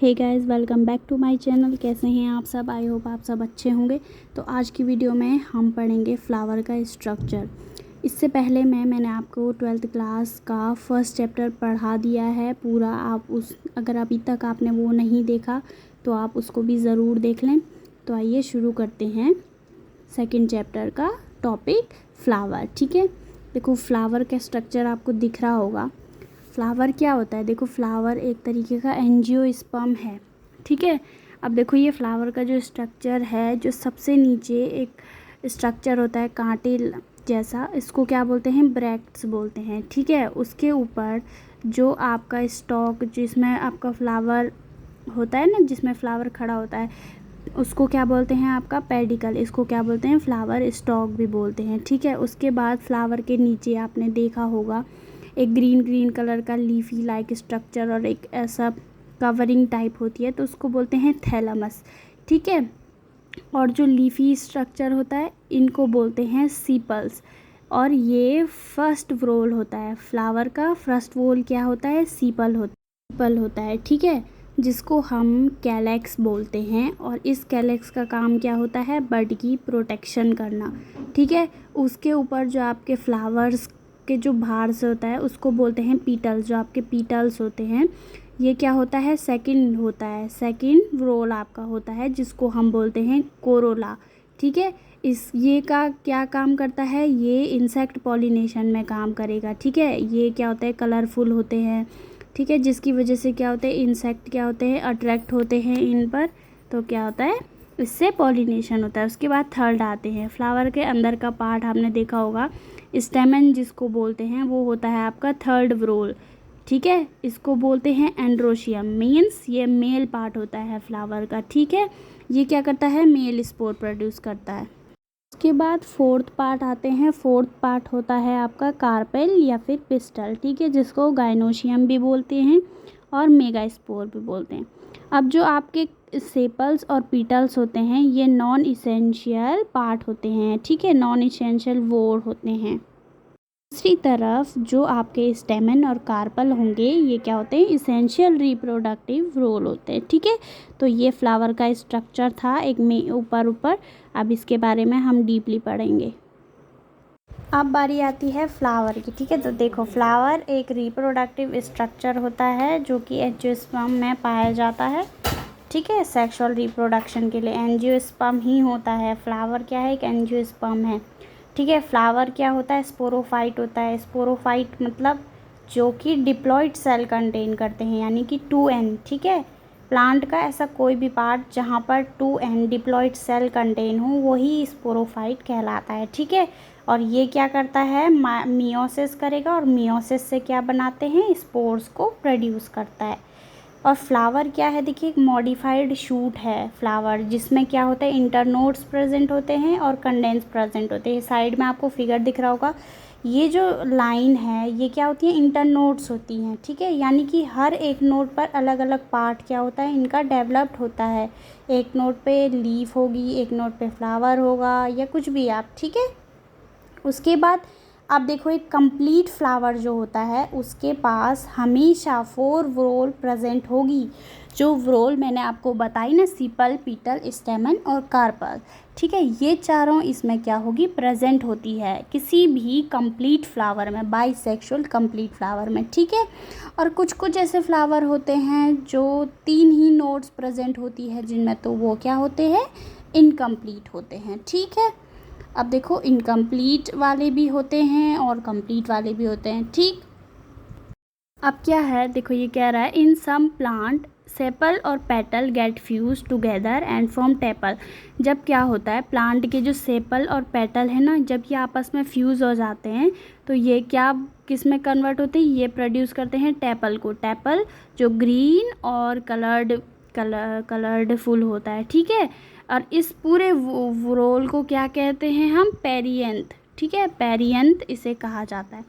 Hey guys, welcome back to my channel. कैसे हैं आप सब? आई होप आप सब अच्छे होंगे। तो आज की वीडियो में हम पढ़ेंगे फ्लावर का स्ट्रक्चर। इससे पहले मैंने आपको 12th क्लास का फर्स्ट चैप्टर पढ़ा दिया है पूरा। आप अगर अभी तक आपने वो नहीं देखा तो आप उसको भी ज़रूर देख लें। तो आइए शुरू करते हैं सेकंड चैप्टर का टॉपिक फ्लावर। ठीक है, देखो फ्लावर का स्ट्रक्चर आपको दिख रहा होगा। फ्लावर क्या होता है? देखो फ्लावर एक तरीके का एंजियोस्पर्म है। ठीक है, अब देखो ये फ्लावर का जो स्ट्रक्चर है, जो सबसे नीचे एक स्ट्रक्चर होता है कांटे जैसा, इसको क्या बोलते हैं? ब्रैक्ट्स बोलते हैं। ठीक है, उसके ऊपर जो आपका स्टॉक जिसमें आपका फ्लावर होता है ना, जिसमें फ्लावर खड़ा होता है, उसको क्या बोलते हैं? आपका पेडिकल। इसको क्या बोलते हैं? फ्लावर स्टॉक भी बोलते हैं। ठीक है, उसके बाद फ्लावर के नीचे आपने देखा होगा एक ग्रीन कलर का लीफी लाइक स्ट्रक्चर और एक ऐसा कवरिंग टाइप होती है, तो उसको बोलते हैं थैलमस। ठीक है, और जो लीफी स्ट्रक्चर होता है इनको बोलते हैं सीपल्स। और ये फर्स्ट व्रोल होता है फ्लावर का। फर्स्ट व्रोल क्या होता है? सीपल होता है। ठीक है, जिसको हम कैलेक्स बोलते हैं। और इस कैलेक्स का काम क्या होता है? बड की प्रोटेक्शन करना। ठीक है, उसके ऊपर जो आपके फ्लावर्स के जो बाहर से होता है उसको बोलते हैं पीटल्स। जो आपके पीटल्स होते हैं ये क्या होता है? सेकंड होता है, सेकंड व्रोल आपका होता है, जिसको हम बोलते हैं कोरोला। ठीक है, ये का क्या काम करता है? ये इंसेक्ट पॉलिनेशन में काम करेगा। ठीक है, ये क्या होता है? कलरफुल होते हैं। ठीक है, जिसकी वजह से क्या होते हैं? इंसेक्ट क्या होते हैं? अट्रैक्ट होते हैं इन पर। तो क्या होता है? इससे पॉलिनेशन होता है। उसके बाद थर्ड आते हैं फ्लावर के अंदर का पार्ट। आपने देखा होगा स्टेमन जिसको बोलते हैं, वो होता है आपका थर्ड व्रोल। ठीक है, इसको बोलते हैं एंड्रोशियम। मीन्स ये मेल पार्ट होता है फ्लावर का। ठीक है, ये क्या करता है? मेल स्पोर प्रोड्यूस करता है। उसके बाद फोर्थ पार्ट आते हैं। फोर्थ पार्ट होता है आपका कार्पेल या फिर पिस्टल। ठीक है, जिसको गाइनोशियम भी बोलते हैं और मेगास्पोर भी बोलते हैं। अब जो आपके सेपल्स और पीटल्स होते हैं ये नॉन इसेंशियल पार्ट होते हैं। ठीक है, नॉन इसेंशियल वोड होते हैं। दूसरी तरफ जो आपके स्टेमन और कार्पल होंगे ये क्या होते हैं? इसेंशियल रिप्रोडक्टिव रोल होते हैं। ठीक है, तो ये फ्लावर का स्ट्रक्चर था एक में ऊपर। अब इसके बारे में हम डीपली पढ़ेंगे। अब बारी आती है फ्लावर की। ठीक है, तो देखो फ्लावर एक रिप्रोडक्टिव स्ट्रक्चर होता है जो कि एंजियोस्पर्म में पाया जाता है। ठीक है, सेक्सुअल रिप्रोडक्शन के लिए एंजियोस्पर्म ही होता है। फ्लावर क्या है? एक एंजियोस्पर्म है। ठीक है, फ्लावर क्या होता है? स्पोरोफाइट होता है। स्पोरोफाइट मतलब जो कि डिप्लॉयड सेल कंटेन करते हैं, यानी कि 2n। ठीक है, प्लांट का ऐसा कोई भी पार्ट जहाँ पर 2n डिप्लॉयड सेल कंटेन हो वही स्पोरोफाइट कहलाता है। ठीक है, और ये क्या करता है? मियोसिस करेगा और मियोसिस से क्या बनाते हैं? स्पोर्स को प्रोड्यूस करता है। और फ्लावर क्या है? देखिए एक मॉडिफाइड शूट है फ्लावर, जिसमें क्या होता है? इंटरनोड्स प्रेजेंट होते हैं और कंडेंस प्रेजेंट होते हैं। साइड में आपको फिगर दिख रहा होगा, ये जो लाइन है ये क्या होती है? इंटरनोड्स होती हैं। ठीक है, यानी कि हर एक नोड पर अलग अलग पार्ट क्या होता है? इनका डेवलप्ड होता है। एक नोड पे लीफ होगी, एक नोड पे फ्लावर होगा, या कुछ भी आप। ठीक है, उसके बाद अब देखो एक कंप्लीट फ्लावर जो होता है उसके पास हमेशा 4 व्रोल प्रेजेंट होगी। जो व्रोल मैंने आपको बताई ना, सीपल, पीटल, स्टेमन और कार्पल। ठीक है, ये चारों इसमें क्या होगी? प्रेजेंट होती है किसी भी कंप्लीट फ्लावर में, बाइसेक्सुअल कंप्लीट फ्लावर में। ठीक है, और कुछ ऐसे फ्लावर होते हैं जो 3 ही नोड्स प्रेजेंट होती है जिनमें, तो वो क्या होते हैं? इनकम्प्लीट होते हैं। ठीक है, अब देखो इनकम्प्लीट वाले भी होते हैं और कंप्लीट वाले भी होते हैं। ठीक, अब क्या है? देखो ये कह रहा है इन सम प्लांट सेपल और petal get fuse together and form tepal. जब क्या होता है? प्लांट के जो सेपल और पेटल है ना, जब ये आपस में फ्यूज़ हो जाते हैं तो ये क्या किस में कन्वर्ट होते हैं? ये प्रोड्यूस करते हैं टेपल को। टेपल जो ग्रीन और कलर्ड फुल होता है। ठीक है, और इस पूरे रोल को क्या कहते हैं हम? पेरियंथ। ठीक है, पेरियंथ इसे कहा जाता है।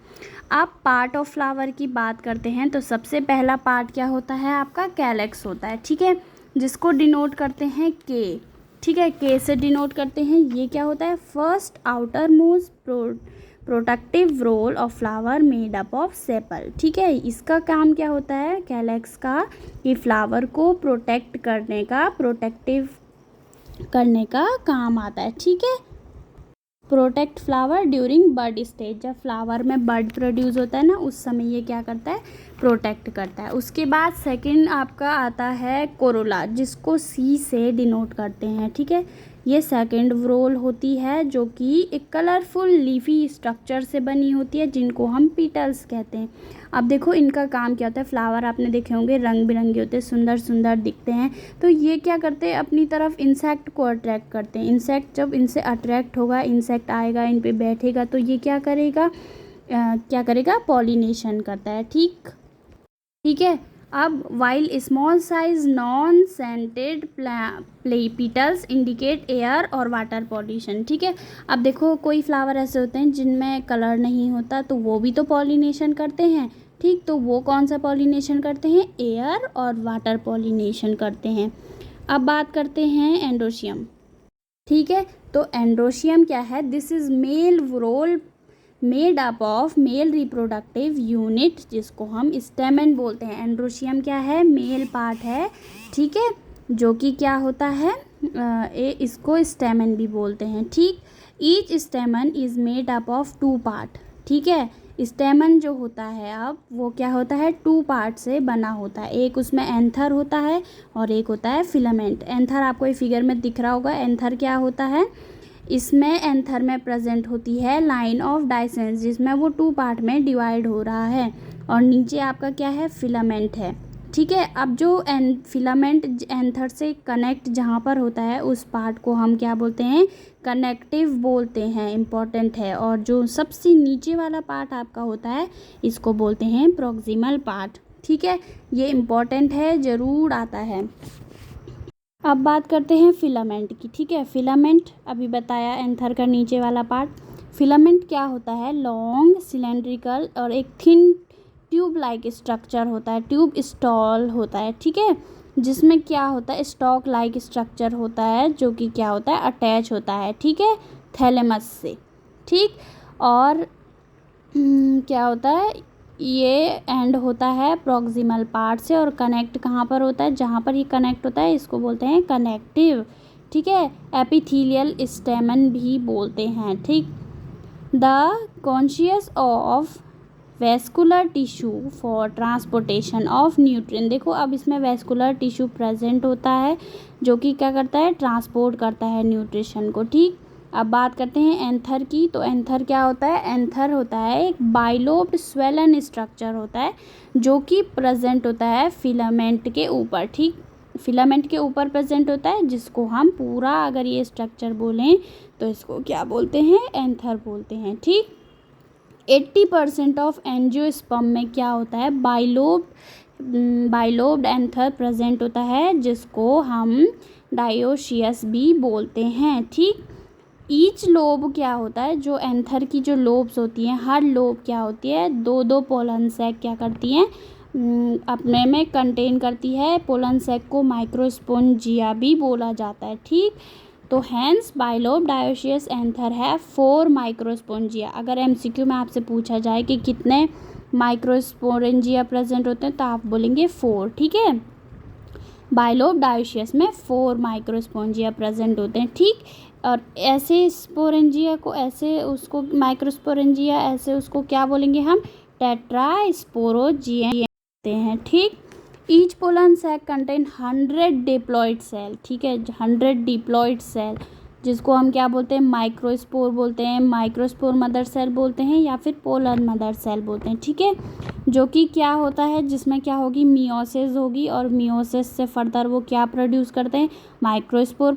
आप पार्ट ऑफ फ्लावर की बात करते हैं तो सबसे पहला पार्ट क्या होता है? आपका कैलेक्स होता है। ठीक है, जिसको डिनोट करते हैं के। ठीक है, के से डिनोट करते हैं। ये क्या होता है? First outermost protective whorl of flower made up of sepal. ठीक है, इसका काम क्या होता है कैलेक्स का, कि फ्लावर को प्रोटेक्ट प्रोटेक्टिव करने का काम आता है। ठीक है, प्रोटेक्ट फ्लावर ड्यूरिंग बड स्टेज, जब फ्लावर में बड प्रोड्यूस होता है ना, उस समय ये क्या करता है, प्रोटेक्ट करता है। उसके बाद सेकंड आपका आता है कोरोला, जिसको सी से डिनोट करते हैं। ठीक है, ये सेकंड रोल होती है, जो कि एक कलरफुल लीफी स्ट्रक्चर से बनी होती है, जिनको हम पीटल्स कहते हैं। अब देखो इनका काम क्या होता है, फ्लावर आपने देखे होंगे रंग बिरंगे होते हैं, सुंदर सुंदर दिखते हैं। तो ये क्या करते हैं, अपनी तरफ इंसेक्ट को अट्रैक्ट करते हैं। इंसेक्ट जब इनसे अट्रैक्ट होगा, इंसेक्ट आएगा, इन पे बैठेगा, तो ये क्या करेगा, पॉलिनेशन करता है। ठीक है, अब while small size non scented petals indicate air और वाटर पॉल्यूशन। ठीक है, अब देखो कोई फ्लावर ऐसे होते हैं जिनमें कलर नहीं होता, तो वो भी तो पॉलिनेशन करते हैं। ठीक, तो वो कौन सा पॉलिनेशन करते हैं, एयर और वाटर पॉलिनेशन करते हैं। अब बात करते हैं एंड्रोशियम। ठीक है, तो एंड्रोशियम क्या है, this is male whorl made up of male reproductive unit, जिसको हम स्टेमन बोलते हैं। एंड्रोशियम क्या है, मेल पार्ट है। ठीक है, जो कि क्या होता है, इसको स्टेमन भी बोलते हैं। ठीक, each स्टेमन is made up of 2 part. ठीक है, स्टेमन जो होता है अब वो क्या होता है, 2 पार्ट से बना होता है। एक उसमें एंथर होता है और एक होता है फिलामेंट। एंथर आपको ये फिगर में दिख रहा होगा। एंथर क्या होता है, इसमें एंथर में प्रेजेंट होती है लाइन ऑफ डाइसेंस, जिसमें वो 2 पार्ट में डिवाइड हो रहा है, और नीचे आपका क्या है, फिलामेंट है। ठीक है, अब जो फिलामेंट एंथर से कनेक्ट जहाँ पर होता है, उस पार्ट को हम क्या बोलते हैं, कनेक्टिव बोलते हैं, इम्पॉर्टेंट है। और जो सबसे नीचे वाला पार्ट आपका होता है, इसको बोलते हैं प्रॉक्सिमल पार्ट। ठीक है, ये इम्पॉर्टेंट है, ज़रूर आता है। अब बात करते हैं फिलामेंट की। ठीक है, फिलामेंट अभी बताया, एंथर का नीचे वाला पार्ट। फिलामेंट क्या होता है, लॉन्ग सिलेंड्रिकल और एक थिन ट्यूब लाइक स्ट्रक्चर होता है, ट्यूब स्टॉल होता है। ठीक है, जिसमें क्या होता है, स्टॉक लाइक स्ट्रक्चर होता है, जो कि क्या होता है, अटैच होता है। ठीक है, थैलेमस से। ठीक, और क्या होता है, ये एंड होता है प्रॉक्सिमल पार्ट से, और कनेक्ट कहाँ पर होता है, जहाँ पर ये कनेक्ट होता है, इसको बोलते हैं कनेक्टिव। ठीक है, एपिथेलियल स्टेमन भी बोलते हैं। ठीक, the conscious of vascular tissue for transportation of nutrient. देखो अब इसमें वेस्कुलर टिश्यू प्रेजेंट होता है, जो कि क्या करता है, ट्रांसपोर्ट करता है न्यूट्रिशन को। ठीक, अब बात करते हैं एंथर की। तो एंथर क्या होता है, एंथर होता है एक बाइलोब्ड स्वेलन स्ट्रक्चर होता है, जो कि प्रेजेंट होता है फिलामेंट के ऊपर। ठीक, फिलामेंट के ऊपर प्रेजेंट होता है, जिसको हम पूरा अगर ये स्ट्रक्चर बोलें तो इसको क्या बोलते हैं, एंथर बोलते हैं। ठीक, 80% ऑफ एंजियोस्पर्म में क्या होता है, बाइलोब्ड एंथर प्रेजेंट होता है, जिसको हम डायोशियस भी बोलते हैं। ठीक, ईच लोब क्या होता है, जो एंथर की जो लोब्स होती हैं, हर लोब क्या होती है, 2 पोलन सैक क्या करती हैं, अपने में कंटेन करती है। पोलन सैक को माइक्रोस्पोंजिया भी बोला जाता है। ठीक, तो हैंस बाइलोब डायोशियस एंथर है 4 माइक्रोस्पोंजिया। अगर एमसीक्यू में आपसे पूछा जाए कि कितने माइक्रोस्पोरेंजिया प्रेजेंट होते हैं, तो आप बोलेंगे 4। ठीक है, बाइलोब डायोशियस में 4 माइक्रोस्पोंजिया प्रेजेंट होते हैं। ठीक, और ऐसे स्पोरेंजिया को, ऐसे उसको माइक्रोस्पोरेंजिया, ऐसे उसको क्या बोलेंगे हम, टेट्रास्पोरोजिया कहते हैं। ठीक, each pollen sac contain 100 diploid cell. ठीक है, 100 डिप्लॉइड सेल, जिसको हम क्या बोलते हैं, माइक्रोस्पोर बोलते हैं, माइक्रोस्पोर मदर सेल बोलते हैं, या फिर पोलन मदर सेल बोलते हैं। ठीक है, जो कि क्या होता है, जिसमें क्या होगी, मियोसिस होगी, और मियोसिस से फर्दर वो क्या प्रोड्यूस करते हैं, माइक्रोस्पोर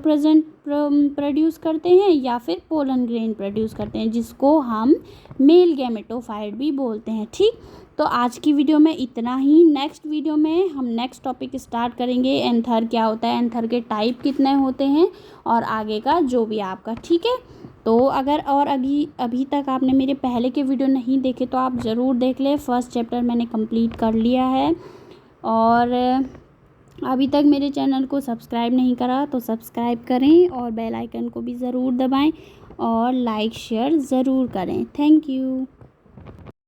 प्रोड्यूस करते हैं, या फिर पोलन ग्रेन प्रोड्यूस करते हैं, जिसको हम मेल गैमेटोफाइट भी बोलते हैं। ठीक, तो आज की वीडियो में इतना ही। नेक्स्ट वीडियो में हम नेक्स्ट टॉपिक स्टार्ट करेंगे, एंथर क्या होता है, एंथर के टाइप कितने होते हैं, और आगे का जो भी आपका। ठीक है, तो अगर और अभी तक आपने मेरे पहले के वीडियो नहीं देखे, तो आप ज़रूर देख लें। फर्स्ट चैप्टर मैंने कंप्लीट कर लिया है, और अभी तक मेरे चैनल को सब्सक्राइब नहीं करा तो सब्सक्राइब करें, और बेल आइकन को भी ज़रूर दबाएं, और लाइक शेयर ज़रूर करें। Thank you.